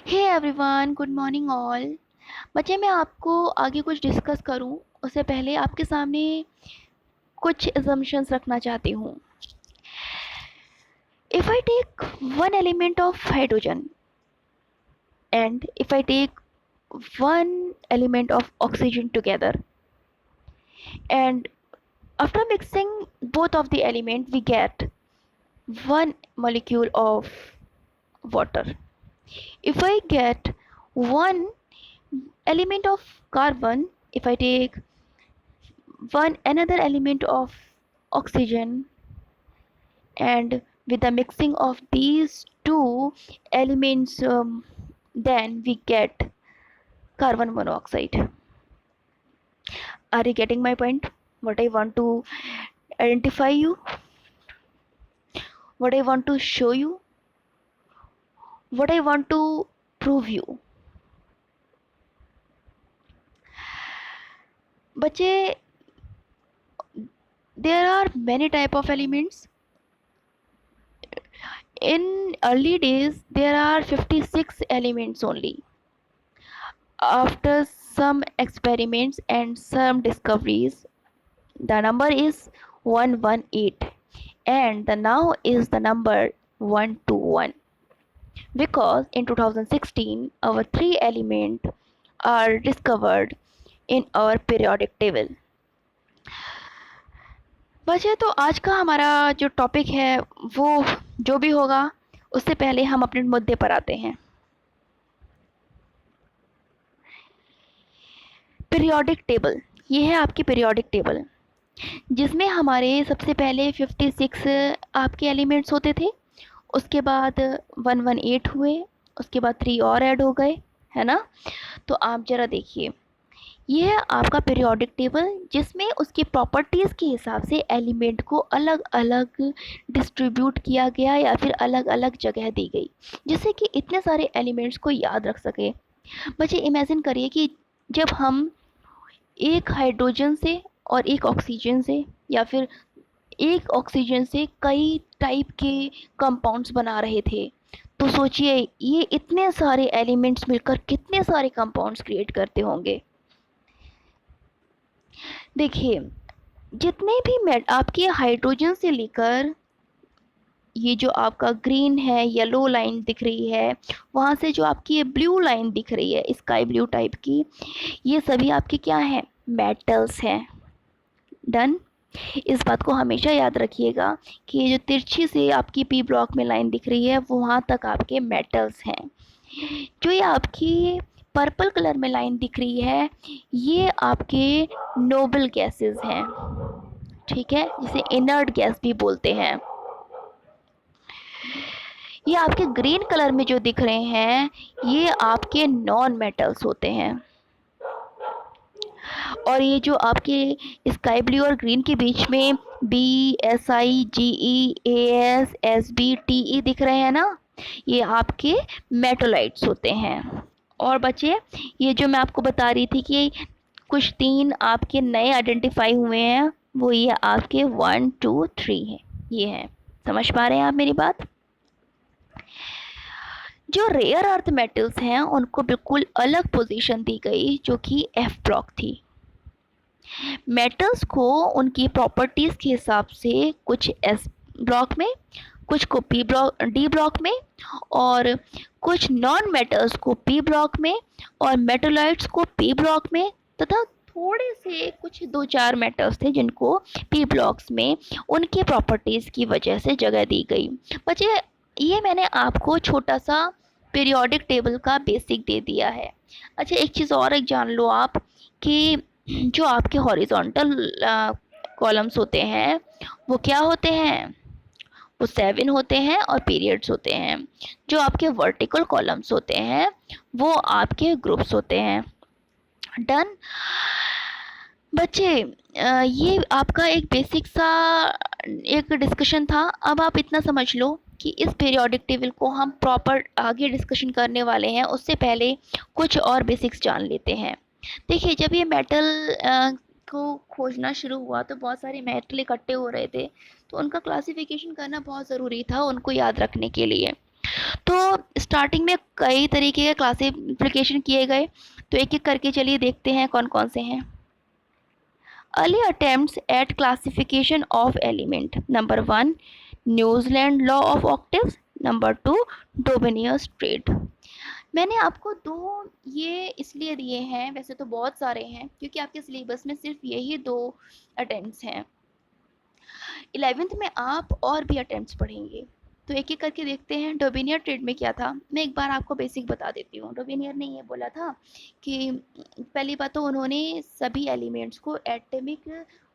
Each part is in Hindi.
हे एवरीवन, गुड मॉर्निंग ऑल। बच्चे, मैं आपको आगे कुछ डिस्कस करूं उससे पहले आपके सामने कुछ assumptions रखना चाहती हूँ। If I take one element of hydrogen and if I take one element of oxygen together, and after mixing both of the elements we get one molecule of water. If I get one element of carbon, if I take one another element of oxygen, and with the mixing of these two elements, then we get carbon monoxide. Are you getting my point? What I want to identify you, what I want to show you, what I want to prove you. बच्चे, there are many type of elements. In early days there are 56 elements only. After some experiments and some discoveries, the number is 118, and the now is the number 121, because in 2016 our three elements are discovered in our periodic table. बचे तो आज का हमारा जो टॉपिक है वो जो भी होगा, उससे पहले हम अपने मुद्दे पर आते हैं। पीरियोडिक टेबल, ये है आपकी पीरियोडिक टेबल, जिसमें हमारे सबसे पहले 56 आपके एलिमेंट्स होते थे, उसके बाद 118 हुए, उसके बाद 3 और ऐड हो गए, है ना। तो आप ज़रा देखिए, ये है आपका पीरियोडिक टेबल, जिसमें उसकी प्रॉपर्टीज़ के हिसाब से एलिमेंट को अलग अलग डिस्ट्रीब्यूट किया गया या फिर अलग अलग जगह दी गई, जिससे कि इतने सारे एलिमेंट्स को याद रख सके। बच्चे, इमेजिन करिए कि जब हम एक हाइड्रोजन से और एक ऑक्सीजन से, या फिर एक ऑक्सीजन से कई टाइप के कंपाउंड्स बना रहे थे, तो सोचिए ये इतने सारे एलिमेंट्स मिलकर कितने सारे कंपाउंड्स क्रिएट करते होंगे। देखिए, जितने भी आपके हाइड्रोजन से लेकर ये जो आपका ग्रीन है, येलो लाइन दिख रही है, वहाँ से जो आपकी ये ब्लू लाइन दिख रही है स्काई ब्लू टाइप की, ये सभी आपके क्या हैं? मेटल्स हैं। डन। इस बात को हमेशा याद रखिएगा कि ये जो तिरछी से आपकी पी ब्लॉक में लाइन दिख रही है, वो वहाँ तक आपके मेटल्स हैं। जो ये आपकी पर्पल कलर में लाइन दिख रही है, ये आपके नोबल गैसेस हैं, ठीक है, जिसे इनर्ट गैस भी बोलते हैं। ये आपके ग्रीन कलर में जो दिख रहे हैं, ये आपके नॉन मेटल्स होते हैं। और ये जो आपके स्काई ब्लू और ग्रीन के बीच में B S I G E A S S B T E दिख रहे हैं ना, ये आपके मेटोलाइट्स होते हैं। और बच्चे, ये जो मैं आपको बता रही थी कि कुछ 3 आपके नए आइडेंटिफाई हुए हैं, वो ये आपके 1 2 3 हैं, ये हैं। समझ पा रहे हैं आप मेरी बात? जो रेयर अर्थ मेटल्स हैं उनको बिल्कुल अलग पोजीशन दी गई, जो कि एफ ब्लॉक थी। मेटल्स को उनकी प्रॉपर्टीज़ के हिसाब से कुछ एस ब्लॉक में, कुछ को पी ब्लॉक डी ब्लॉक में, और कुछ नॉन मेटल्स को पी ब्लॉक में, और मेटोलाइट्स को पी ब्लॉक में, तथा थोड़े से कुछ 2-4 मेटल्स थे जिनको पी ब्लॉक्स में उनके प्रॉपर्टीज़ की वजह से जगह दी गई। बच्चे, ये मैंने आपको छोटा सा पीरियोडिक टेबल का बेसिक दे दिया है। अच्छा, एक चीज़ और एक जान लो आप कि जो आपके हॉरिजॉन्टल कॉलम्स होते हैं वो क्या होते हैं? वो 7 होते हैं और पीरियड्स होते हैं। जो आपके वर्टिकल कॉलम्स होते हैं वो आपके ग्रुप्स होते हैं। डन। बच्चे, ये आपका एक बेसिक सा एक डिस्कशन था। अब आप इतना समझ लो कि इस पीरियोडिक टेबल को हम प्रॉपर आगे डिस्कशन करने वाले हैं, उससे पहले कुछ और बेसिक्स जान लेते हैं। देखिए, जब ये मेटल को खोजना शुरू हुआ तो बहुत सारे मेटल इकट्ठे हो रहे थे, तो उनका क्लासिफिकेशन करना बहुत ज़रूरी था उनको याद रखने के लिए। तो स्टार्टिंग में कई तरीके के क्लासिफिकेशन किए गए, तो एक एक करके चलिए देखते हैं कौन कौन से हैं। Early attempts at classification of element. Number 1, Newlands law of octaves. Number 2, Dobereiner's triad. मैंने आपको दो ये इसलिए दिए हैं, वैसे तो बहुत सारे हैं, क्योंकि आपके सिलेबस में सिर्फ यही दो अटेम्प्ट्स हैं। 11th में आप और भी अटेम्प्ट्स पढ़ेंगे, तो एक एक करके देखते हैं। डोबेनियर ट्रेड में क्या था, मैं एक बार आपको बेसिक बता देती हूँ। डोबेनियर ने ये बोला था कि पहली बात तो उन्होंने सभी एलिमेंट्स को एटॉमिक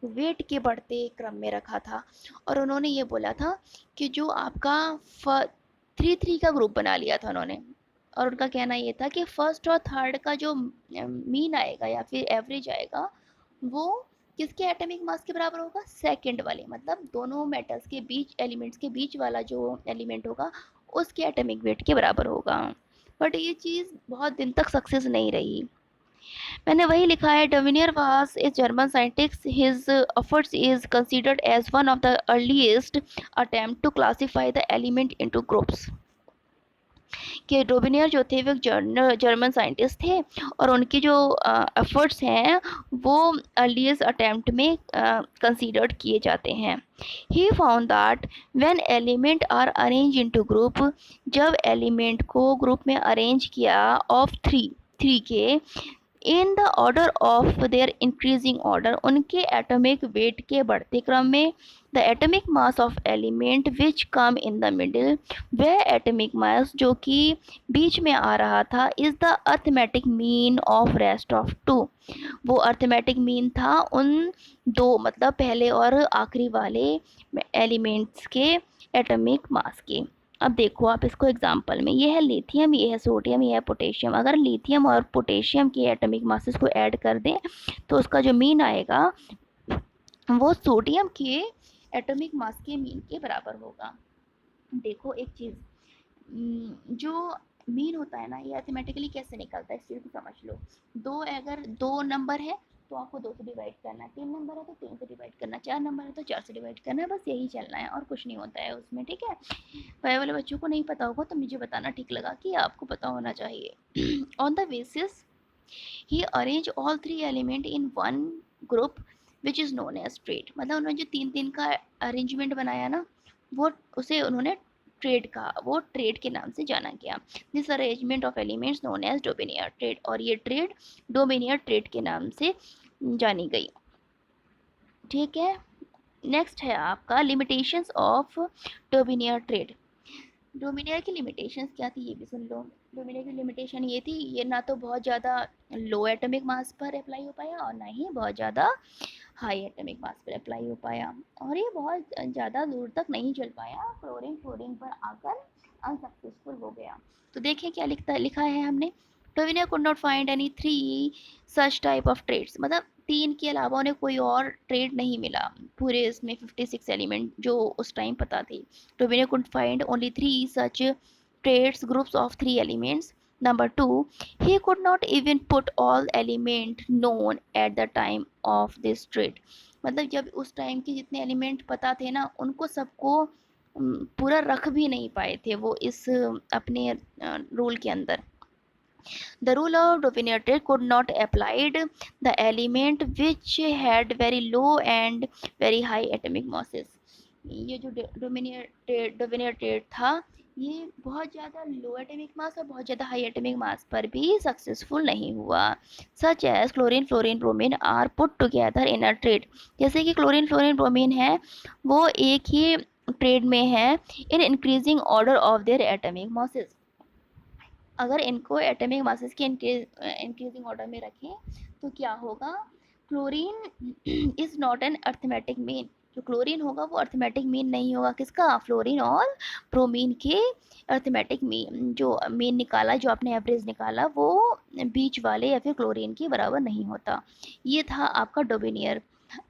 वेट के बढ़ते क्रम में रखा था, और उन्होंने ये बोला था कि जो आपका 3 का ग्रुप बना लिया था उन्होंने, और उनका कहना ये था कि फर्स्ट और थर्ड का जो मीन आएगा या फिर एवरेज आएगा, वो किसके एटॉमिक मास के बराबर होगा, सेकंड वाले, मतलब दोनों मेटल्स के बीच, एलिमेंट्स के बीच वाला जो एलिमेंट होगा उसके एटॉमिक वेट के बराबर होगा। बट ये चीज़ बहुत दिन तक सक्सेस नहीं रही। मैंने वही लिखा है, Dobereiner was a German scientist, his efforts is considered as one of the earliest attempt to classify the element into groups. कि डोबिनियर जो थे वो जर्मन साइंटिस्ट थे, और उनके जो एफर्ट्स हैं वो अर्लीस्ट अटेम्प्ट में कंसीडर्ड किए जाते हैं। He found that when element are arrange into group, जब एलिमेंट को ग्रुप में अरेंज किया ऑफ थ्री के, in the order of their increasing order, उनके एटॉमिक वेट के बढ़ते क्रम में, the atomic mass of element which come in the middle, वह एटॉमिक मास जो कि बीच में आ रहा था, is the arithmetic mean of rest of two, वो अर्थमेटिक मीन था उन दो, मतलब पहले और आखिरी वाले एलिमेंट्स के एटॉमिक मास के। अब देखो आप इसको एग्जांपल में, ये है लिथियम, ये है सोडियम, ये है पोटेशियम। अगर लिथियम और पोटेशियम के एटॉमिक मासेस को ऐड कर दें तो उसका जो मीन आएगा वो सोडियम के एटॉमिक मास के मीन के बराबर होगा। देखो एक चीज़, जो मीन होता है ना, ये अर्थमेटिकली कैसे निकलता है इस चीज़ को समझ लो। अगर दो नंबर है तो आपको 2 से डिवाइड करना है, 3 नंबर है तो 3 से डिवाइड करना है, 4 नंबर है तो 4 से डिवाइड करना है, बस यही चलना है और कुछ नहीं होता है उसमें, ठीक है। पहले वाले बच्चों को नहीं पता होगा तो मुझे बताना ठीक लगा कि आपको पता होना चाहिए। On the basis he arrange all 3 element in one group which is known as triad, मतलब उन्होंने जो 3 का अरेंजमेंट बनाया ना, वो उसे उन्होंने ट्रेड कहा, वो ट्रेड के नाम से जाना गया। This arrangement of elements known as Dobereiner triad, और ये ट्रेड डोमिनियर ट्रेड के नाम से जानी गई, ठीक है। नेक्स्ट है आपका लिमिटेशंस ऑफ डोमिनियर ट्रेड। डोमिनियर की लिमिटेशंस क्या थी ये भी सुन लो। डोमिनियर की लिमिटेशन ये थी, ये ना तो बहुत ज़्यादा लो एटॉमिक मास पर अप्लाई हो पाया और ना ही बहुत ज़्यादा हाई एटॉमिक मास पर अप्लाई हो पाया, और ये बहुत ज़्यादा दूर तक नहीं चल पाया, क्लोरीन फ्लोरीन पर आकर अनसक्सेसफुल हो गया। तो देखिए क्या लिखा है हमने, Dobereiner could not find any 3 such type of triads, मतलब 3 के अलावा उन्हें कोई और ट्रेड नहीं मिला पूरे इसमें 56 एलिमेंट जो उस टाइम पता थी। Dobereiner could find only 3 such triads groups of 3 elements. Number 2, he could not even put all element known at the time of this trade. मतलब जब उस टाइम के जितने एलिमेंट पता थे ना, उनको सबको पूरा रख भी नहीं पाए थे वो इस अपने रूल के अंदर। The rule of dominator could not applied the element which had very low and very high atomic masses. ये जो डोमिनेटेड था, ये बहुत ज़्यादा लो एटॉमिक मास और बहुत ज़्यादा हाई एटॉमिक मास पर भी सक्सेसफुल नहीं हुआ। Such as chlorine fluorine bromine are put together in a triad, जैसे कि क्लोरीन फ्लोरीन ब्रोमीन है वो एक ही ट्रेड में है इन increasing order of their atomic masses. अगर इनको एटॉमिक मासेस के इंक्रीजिंग ऑर्डर में रखें तो क्या होगा, chlorine is not an arithmetic mean, जो क्लोरीन होगा वो अर्थमेटिक मीन नहीं होगा, किसका, फ्लोरीन और ब्रोमीन के अर्थमेटिक मीन, जो मीन निकाला, जो आपने एवरेज निकाला, वो बीच वाले या फिर क्लोरीन के बराबर नहीं होता। ये था आपका डोबिनियर।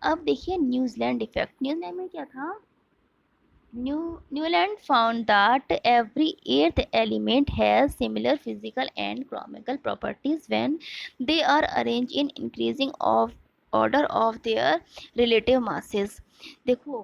अब देखिए न्यूजीलैंड इफेक्ट। न्यूजीलैंड में क्या था, Newland found that every eighth element has similar physical and chemical properties when they are arranged in increasing of order of their relative masses. देखो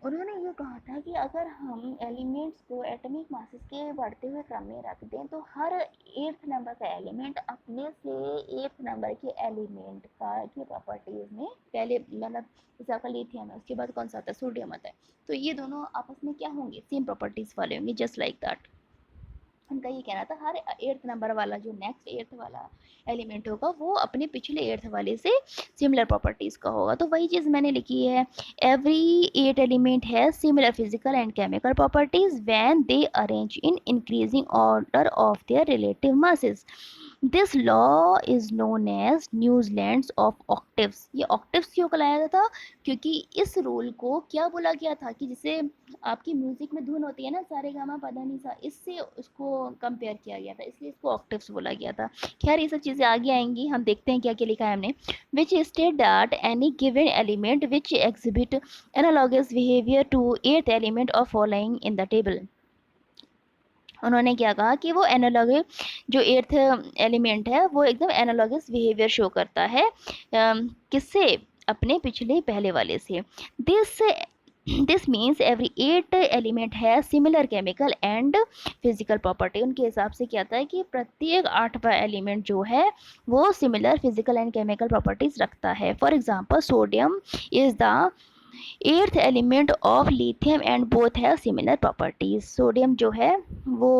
उन्होंने ये कहा था कि अगर हम एलिमेंट्स को एटॉमिक मासेस के बढ़ते हुए क्रम में रख दें तो हर एट्थ नंबर का एलिमेंट अपने से एट्थ नंबर के एलिमेंट का की प्रॉपर्टीज़ में पहले मतलब जैसे आपका लिथियम है उसके बाद कौन सा आता है, सोडियम आता है, तो ये दोनों आपस में क्या होंगे, सेम प्रॉपर्टीज़ वाले होंगे, जस्ट लाइक दैट। उनका ये कहना था हर एट्थ नंबर वाला जो नेक्स्ट एट्थ वाला एलिमेंट होगा वो अपने पिछले एट्थ वाले से सिमिलर प्रॉपर्टीज़ का होगा। तो वही चीज़ मैंने लिखी है, every eight element has similar physical and chemical properties when they arrange in increasing order of their relative masses. This law is known as Newlands of octaves. ये ऑक्टिव्स क्यों कहलाया जाता था, क्योंकि इस रूल को क्या बोला गया था कि जिसे आपकी म्यूजिक में धुन होती है ना, सारे गामा पधा नी सा, इससे उसको कंपेयर किया गया था, इसलिए इसको ऑक्टिव्स बोला गया था। खैर ये सब चीज़ें आगे आएंगी, हम देखते हैं क्या क्या लिखा है हमने। Which state that any given element which exhibit analogous behaviour to eighth element of following in the table. उन्होंने क्या कहा कि वो एनालॉग जो एट्थ एलिमेंट है वो एकदम एनालॉगस बिहेवियर शो करता है किससे, अपने पिछले पहले वाले से। This means every eight element है similar chemical and physical property. उनके हिसाब से क्या था कि प्रत्येक आठवां एलिमेंट जो है वो similar physical and chemical properties रखता है। For example sodium is the eighth element of lithium and both have similar properties. Sodium जो है वो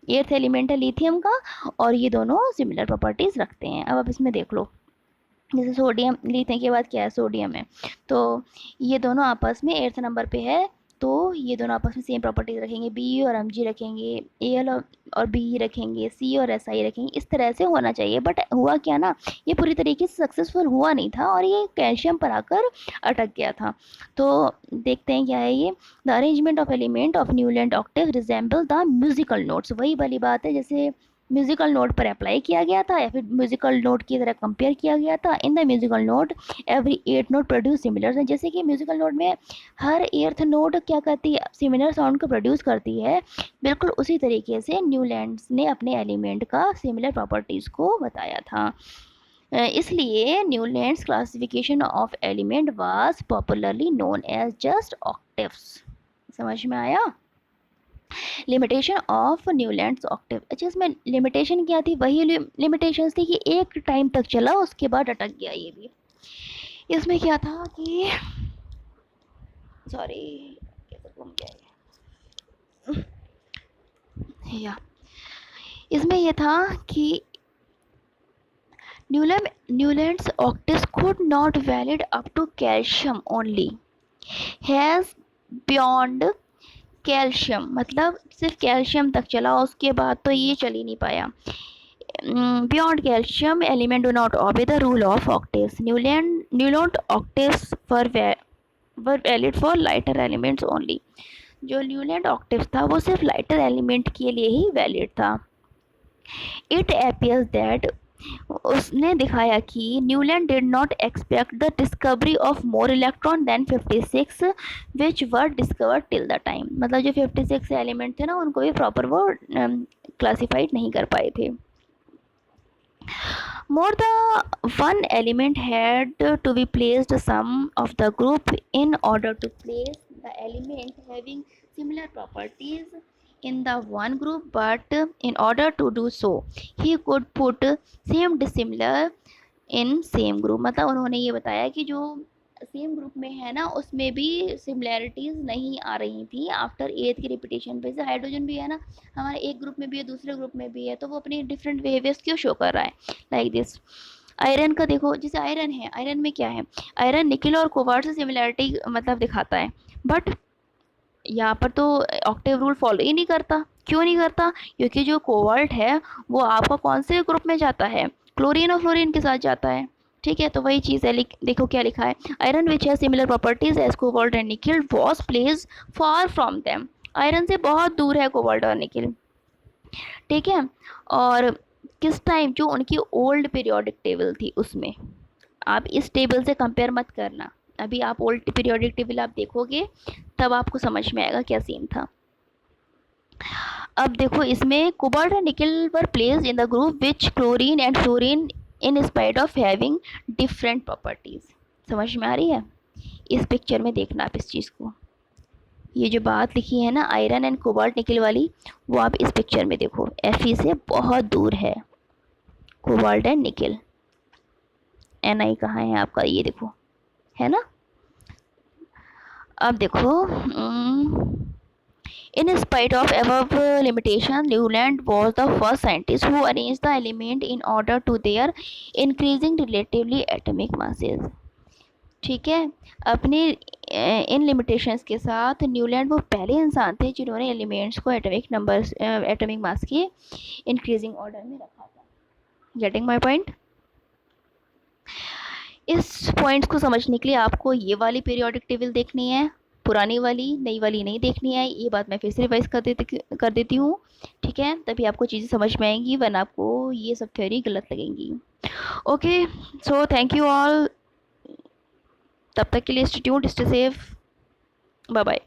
एट्थ एलिमेंट है लिथियम का और ये दोनों सिमिलर प्रॉपर्टीज रखते हैं। अब आप इसमें देख लो, जैसे सोडियम लिथियम के बाद क्या है, सोडियम है, तो ये दोनों आपस में एट्थ नंबर पे है, तो ये दोनों आपस में सेम प्रॉपर्टीज रखेंगे, बी और एम जी रखेंगे, ए एल और बी रखेंगे, सी और एस आई रखेंगे, इस तरह से होना चाहिए। बट हुआ क्या ना, ये पूरी तरीके से सक्सेसफुल हुआ नहीं था और ये कैल्शियम पर आकर अटक गया था। तो देखते हैं क्या है ये, the arrangement of element of Newland octave resemble the musical notes. वही वाली बात है जैसे म्यूजिकल नोट पर अप्लाई किया गया था या फिर म्यूजिकल नोट की तरह कंपेयर किया गया था। In the musical note every eight note produce similar, जैसे कि म्यूजिकल नोट में हर एट्थ नोट क्या करती है, सिमिलर साउंड को प्रोड्यूस करती है, बिल्कुल उसी तरीके से न्यूलैंड्स ने अपने एलिमेंट का सिमिलर प्रॉपर्टीज़ को बताया था। इसलिए Newlands classification of element was popularly known as just octaves. समझ में आया? Limitation of Newlands octave. अच्छा इसमें लिमिटेशन क्या थी, वही लिमिटेशंस थी कि एक टाइम तक चला उसके बाद अटक गया। ये भी इसमें क्या था कि सॉरी कैसे घूम गया या इसमें यह था कि Newlands octaves could not valid up to calcium only has beyond calcium, मतलब सिर्फ कैल्शियम तक चला, उसके बाद तो ये चल ही नहीं पाया। Beyond calcium element do not obey the rule of octaves. Newland octaves were valid for lighter elements only. जो न्यूलैंड ऑक्टेव था वो सिर्फ लाइटर एलिमेंट के लिए ही वैलिड था। इट अपीयर्स दैट, उसने दिखाया कि Newland did not expect the discovery of more electron than 56 which were discovered till the time. मतलब जो 56 एलिमेंट थे ना उनको भी प्रॉपर वो क्लासीफाइड नहीं कर पाए थे। More the one element had to be placed some of the group in order to place the element having similar properties in the one group, but in order to do so he could put same dissimilar in same group। मतलब उन्होंने ये बताया कि जो सेम ग्रुप में है ना उसमें भी सिमिलैरिटीज़ नहीं आ रही थी आफ्टर एथ की रिपीटेशन पे। जैसे हाइड्रोजन भी है ना, हमारे एक ग्रुप में भी है दूसरे ग्रुप में भी है, तो वो अपनी डिफरेंट बिहेवियर्स क्यों शो कर रहा है, लाइक दिस। आयरन का देखो, जैसे आयरन है, आयरन में क्या है, आयरन निकल और कोबाल्ट से सिमिलैरिटी मतलब दिखाता है, बट यहाँ पर तो ऑक्टेव रूल फॉलो ही नहीं करता। क्यों नहीं करता, क्योंकि जो कोबाल्ट है वो आपका कौन से ग्रुप में जाता है, क्लोरीन और फ्लोरीन के साथ जाता है। ठीक है, तो वही चीज़ है, देखो क्या लिखा है, आयरन विच है similar properties as cobalt and nickel was place far from them. Iron से बहुत दूर है कोबाल्ट और निकल। ठीक है, और किस टाइम, जो उनकी ओल्ड पीरियोडिक टेबल थी उसमें। आप इस टेबल से कंपेयर मत करना, अभी आप ओल्ड पीरियोडिक टेबल आप देखोगे तब आपको समझ में आएगा क्या सीन था। अब देखो इसमें कोबाल्ट एंड निकल were placed in the group which chlorine and fluorine in spite of having different properties. समझ में आ रही है, इस पिक्चर में देखना आप इस चीज़ को। ये जो बात लिखी है ना आयरन एंड कोबाल्ट निकल वाली, वो आप इस पिक्चर में देखो, Fe से बहुत दूर है कोबाल्ट एंड निकल। Ni कहाँ है आपका, ये देखो, है ना। अब देखो, in spite of above limitation, Newland was the first scientist who arranged the element in order to their increasing relatively atomic masses। ठीक है, अपने इन लिमिटेशंस के साथ न्यूलैंड वो पहले इंसान थे जिन्होंने एलिमेंट्स को एटॉमिक नंबर्स, एटॉमिक मास के इंक्रीजिंग ऑर्डर में रखा था। Getting my point. इस पॉइंट्स को समझने के लिए आपको ये वाली पीरियोडिक टेबल देखनी है, पुरानी वाली, नई वाली नहीं देखनी है। ये बात मैं फिर से रिवाइज कर देती हूँ, ठीक है, तभी आपको चीज़ें समझ में आएंगी, वरना आपको ये सब थ्योरी गलत लगेंगी। Okay, so thank you all, तब तक के लिए stay tuned, stay safe, bye bye.